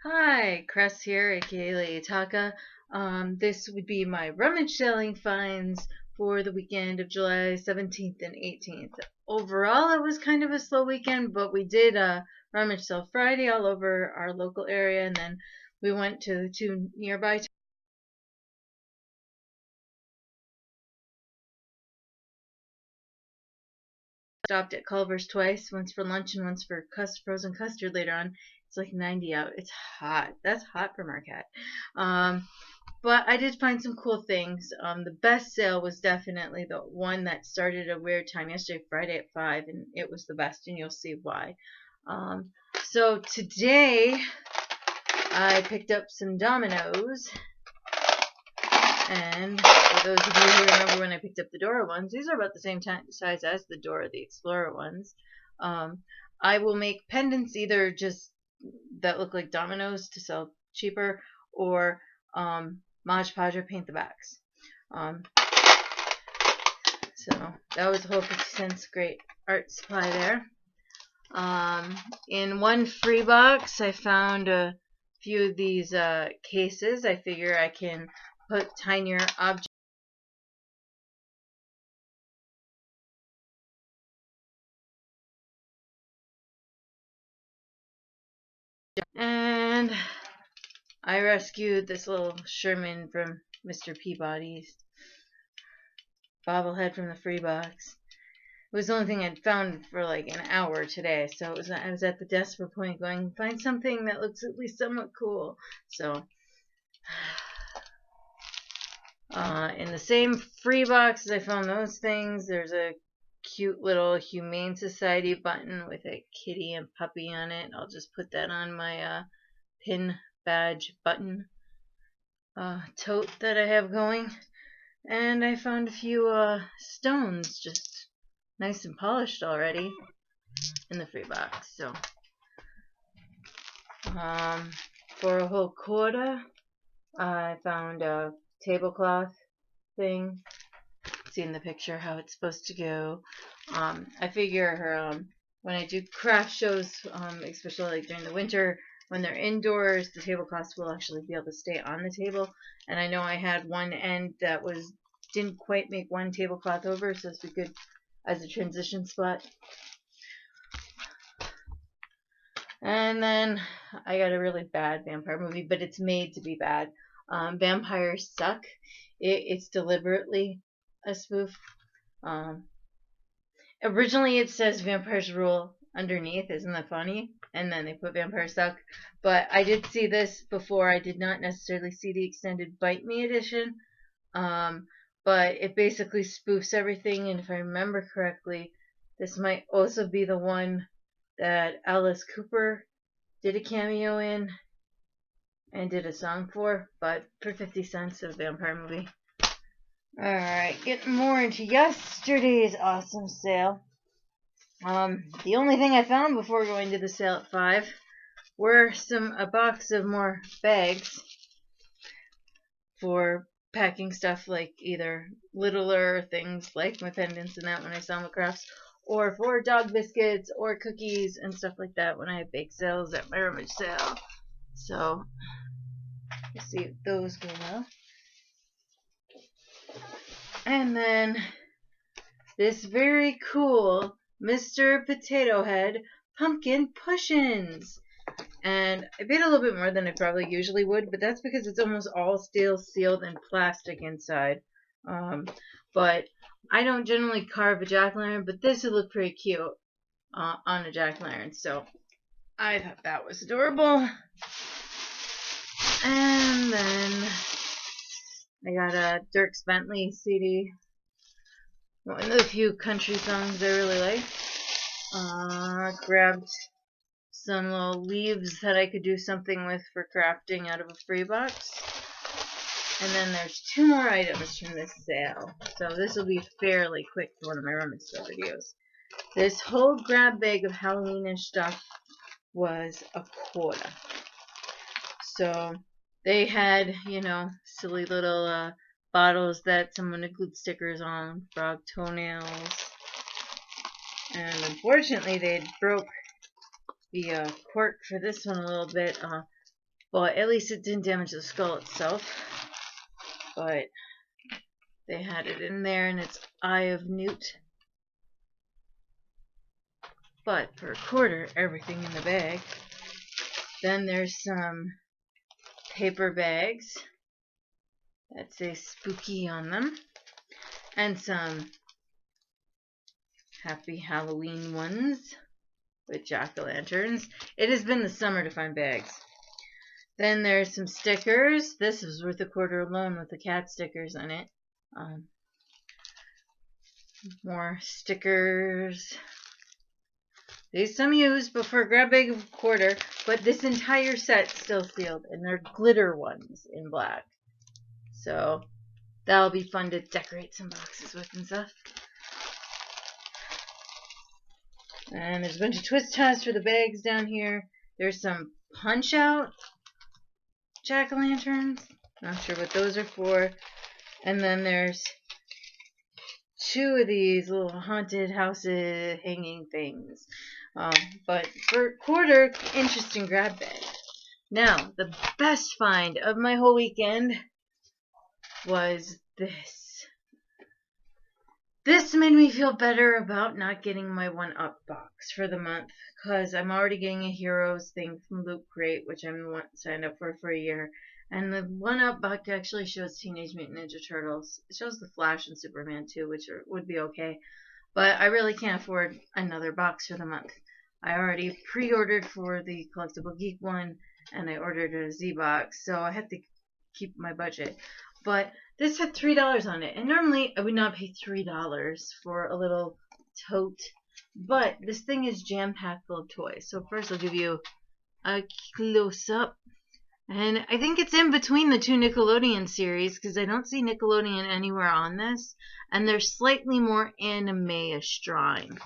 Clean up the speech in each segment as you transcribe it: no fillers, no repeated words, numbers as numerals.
Hi, Cress here, aka Lady Taka. This would be my rummage selling finds for the weekend of July 17th and 18th. Overall, it was kind of a slow weekend, but we did rummage sale Friday all over our local area, and then we went to two nearby. Stopped at Culver's twice, once for lunch and once for frozen custard later on. It's like 90 out. It's hot. That's hot for Marquette. But I did find some cool things. The best sale was definitely the one that started at a weird time yesterday, Friday at 5, and it was the best, and you'll see why. Um, so today I picked up some dominoes, and for those of you who remember when I picked up the Dora ones, these are about the same size as the Dora the Explorer ones. I will make pendants either just that look like dominoes to sell cheaper, or Mod Podge or paint the backs. So that was a whole 50 cents. Great art supply there. In one free box, I found a few of these cases. I figure I can put tinier objects. And I rescued this little Sherman from Mr. Peabody's bobblehead from the free box. It was the only thing I'd found for like an hour today, so I was at the desperate point going, find something that looks at least somewhat cool. So, in the same free box as I found those things, there's a cute little Humane Society button with a kitty and puppy on it. I'll just put that on my pin badge button tote that I have going. And I found a few stones, just nice and polished already, in the free box. So, for a whole quarter, I found a tablecloth thing. See in the picture how it's supposed to go. I figure when I do craft shows, especially like during the winter, when they're indoors, the tablecloths will actually be able to stay on the table. And I know I had one end that didn't quite make one tablecloth over, so this would be good as a transition spot. And then I got a really bad vampire movie, but it's made to be bad. Vampires Suck. It's deliberately a spoof. Originally it says Vampires Rule underneath, isn't that funny? And then they put Vampires Suck. But I did see this before. I did not necessarily see the extended Bite Me edition. But it basically spoofs everything, and if I remember correctly, this might also be the one that Alice Cooper did a cameo in and did a song for, but for 50 cents, a vampire movie. Alright, getting more into yesterday's awesome sale. The only thing I found before going to the sale at 5 were a box of more bags for packing stuff, like either littler things like my pendants and that when I sell my crafts, or for dog biscuits or cookies and stuff like that when I have bake sales at my rummage sale. So, let's see if those go well. And then this very cool Mr. Potato Head pumpkin push-ins. And I paid a little bit more than I probably usually would, but that's because it's almost all steel sealed and plastic inside. But I don't generally carve a jack-o'-lantern, but this would look pretty cute on a jack-o'-lantern, so I thought that was adorable. And then I got a Dierks Bentley CD. One of the few country songs I really like. Grabbed some little leaves that I could do something with for crafting out of a free box. And then there's 2 more items from this sale. So this will be fairly quick for one of my rummage sale videos. This whole grab bag of Halloweenish stuff was a quarter. So they had, silly little bottles that someone had glued stickers on, frog toenails. And unfortunately they broke the cork for this one a little bit. But at least it didn't damage the skull itself. But they had it in there in its Eye of Newt. But for a quarter, everything in the bag. Then there's some paper bags that say spooky on them. And some Happy Halloween ones with jack-o'-lanterns. It has been the summer to find bags. Then there's some stickers. This is worth a quarter alone with the cat stickers on it. More stickers. These some used, but for a grab bag of a quarter. But this entire set's still sealed, and they're glitter ones in black. So that'll be fun to decorate some boxes with and stuff. And there's a bunch of twist ties for the bags down here. There's some punch-out jack-o'-lanterns. Not sure what those are for. And then there's 2 of these little haunted houses hanging things. But for a quarter, interesting grab bag. Now, the best find of my whole weekend was this. This made me feel better about not getting my 1-Up box for the month, because I'm already getting a Heroes thing from Loot Crate, which I'm signed up for a year. And the 1-Up box actually shows Teenage Mutant Ninja Turtles. It shows the Flash and Superman too, which would be okay. But I really can't afford another box for the month. I already pre-ordered for the Collectible Geek one, and I ordered a Z-Box, so I had to keep my budget. But this had $3 on it, and normally I would not pay $3 for a little tote. But this thing is jam-packed full of toys. So first I'll give you a close-up. And I think it's in between the 2 Nickelodeon series, because I don't see Nickelodeon anywhere on this. And they're slightly more anime-ish drawing.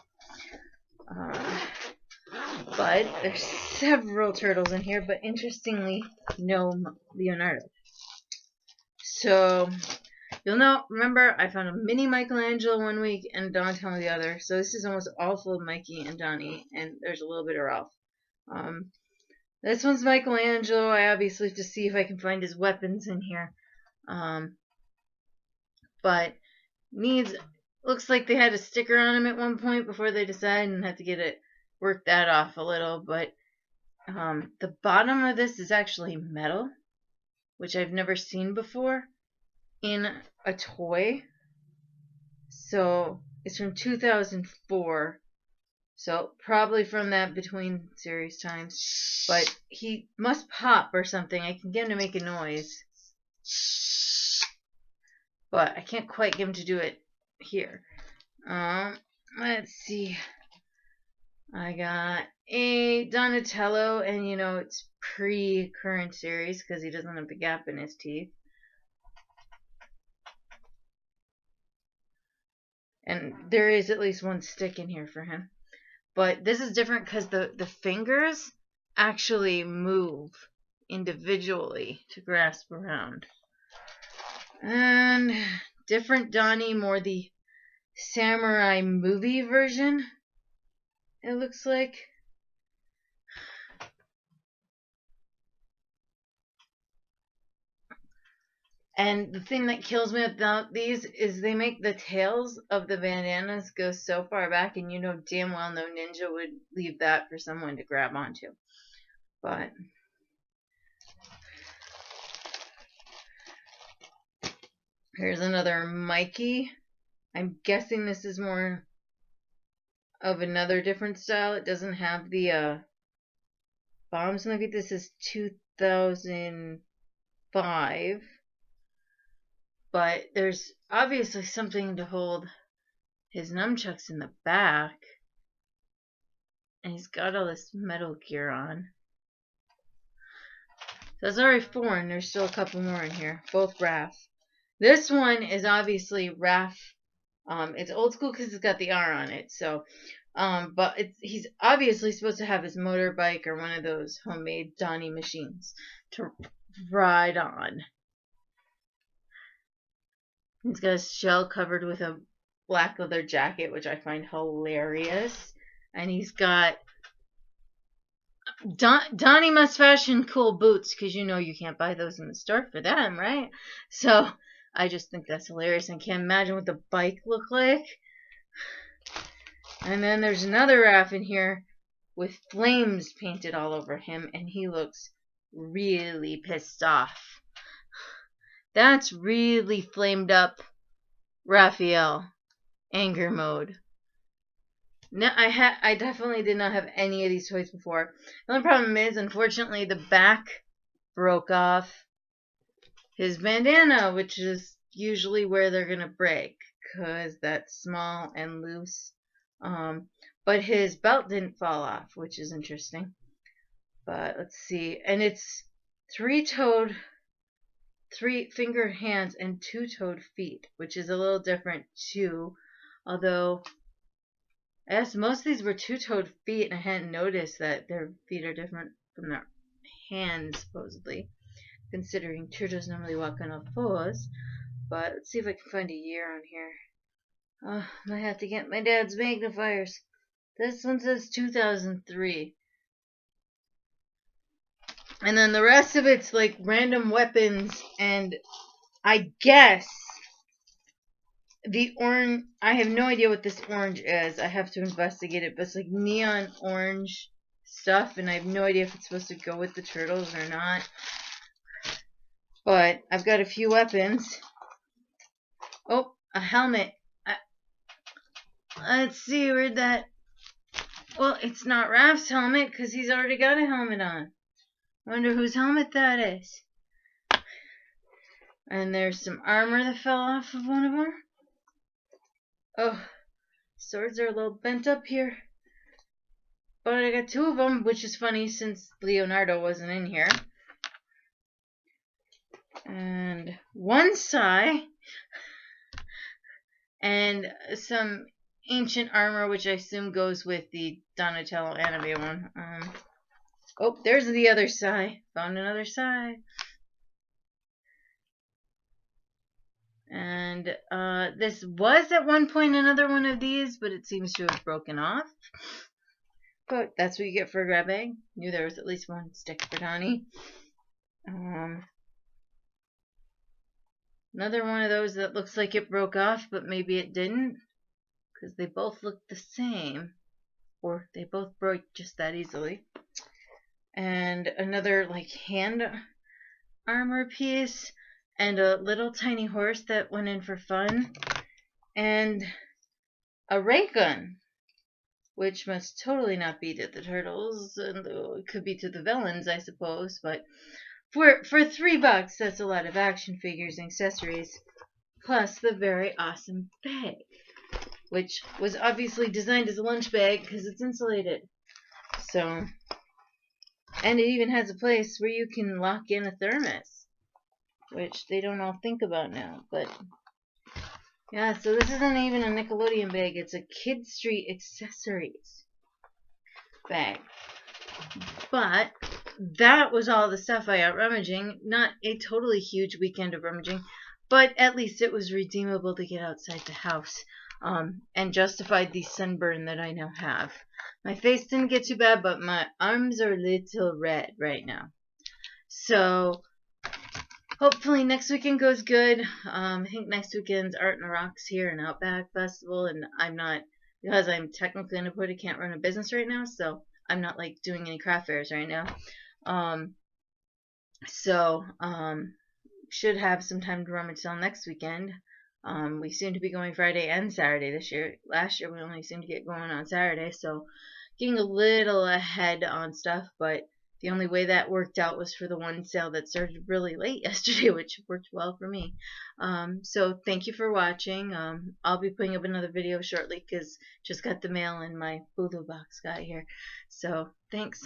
But there's several turtles in here, but interestingly, no Leonardo. So, you'll know, remember, I found a mini Michelangelo one week and Donatello the other. So this is almost all full of Mikey and Donnie, and there's a little bit of Ralph. This one's Michelangelo. I obviously have to see if I can find his weapons in here. But looks like they had a sticker on him at one point before they decided and had to work that off a little. But the bottom of this is actually metal, which I've never seen before in a toy. So it's from 2004. So probably from that between series times. But he must pop or something. I can get him to make a noise. But I can't quite get him to do it here. Let's see. I got a Donatello, and it's pre-current series because he doesn't have the gap in his teeth. And there is at least one stick in here for him. But this is different because the fingers actually move individually to grasp around. And different Donnie, more the samurai movie version, it looks like. And the thing that kills me about these is they make the tails of the bandanas go so far back, and damn well no ninja would leave that for someone to grab onto. But here's another Mikey. I'm guessing this is more of another different style. It doesn't have the bombs. Look at this, is 2005. But there's obviously something to hold his nunchucks in the back. And he's got all this metal gear on. So that's already 4, and there's still a couple more in here. Both Raph. This one is obviously Raph. It's old school because it's got the R on it. So, but he's obviously supposed to have his motorbike or one of those homemade Donnie machines to ride on. He's got his shell covered with a black leather jacket, which I find hilarious. And he's got Donnie must fashion cool boots because you know you can't buy those in the store for them, right? So I just think that's hilarious. I can't imagine what the bike looked like. And then there's another Raph in here with flames painted all over him, and he looks really pissed off. That's really flamed up Raphael anger mode. No, I definitely did not have any of these toys before. The only problem is, unfortunately, the back broke off his bandana, which is usually where they're gonna break, cause that's small and loose. But his belt didn't fall off, which is interesting. But let's see, and it's three-toed, three-fingered hands and two-toed feet, which is a little different too. Although I guess most of these were two-toed feet, and I hadn't noticed that their feet are different from their hands, supposedly, considering turtles normally walk on all fours. But let's see if I can find a year on here. Oh, I might have to get my dad's magnifiers. This one says 2003. And then the rest of it's like random weapons, and I guess the orange, I have no idea what this orange is. I have to investigate it, but it's like neon orange stuff, and I have no idea if it's supposed to go with the turtles or not. But I've got a few weapons. Oh, a helmet. Let's see, where'd that... Well, it's not Raph's helmet, because he's already got a helmet on. I wonder whose helmet that is. And there's some armor that fell off of one of them. Oh, swords are a little bent up here. But I got two of them, which is funny since Leonardo wasn't in here. And one sai. And some ancient armor, which I assume goes with the Donatello anime one. Oh, there's the other sai. Found another sai. And this was at one point another one of these, but it seems to have broken off. But that's what you get for a grab bag. Knew there was at least one stick for Donnie. Another one of those that looks like it broke off, but maybe it didn't, because they both look the same, or they both broke just that easily. And another like hand armor piece, and a little tiny horse that went in for fun, and a ray gun, which must totally not be to the turtles, and it could be to the villains, I suppose. But for $3, that's a lot of action figures and accessories, plus the very awesome bag, which was obviously designed as a lunch bag because it's insulated. So, and it even has a place where you can lock in a thermos, which they don't all think about now. But yeah, so this isn't even a Nickelodeon bag. It's a Kid Street Accessories bag. But that was all the stuff I got rummaging. Not a totally huge weekend of rummaging, but at least it was redeemable to get outside the house, and justified the sunburn that I now have. My face didn't get too bad, but my arms are a little red right now. So hopefully next weekend goes good. I think next weekend's Art in the Rocks here in Outback Festival, and I'm not, because I'm technically unemployed, I can't run a business right now, so I'm not like doing any craft fairs right now. Should have some time to rummage sale next weekend. We seem to be going Friday and Saturday this year. Last year we only seemed to get going on Saturday, so getting a little ahead on stuff, but the only way that worked out was for the one sale that started really late yesterday, which worked well for me. So thank you for watching. I'll be putting up another video shortly because just got the mail and my Bulu box got here. So thanks.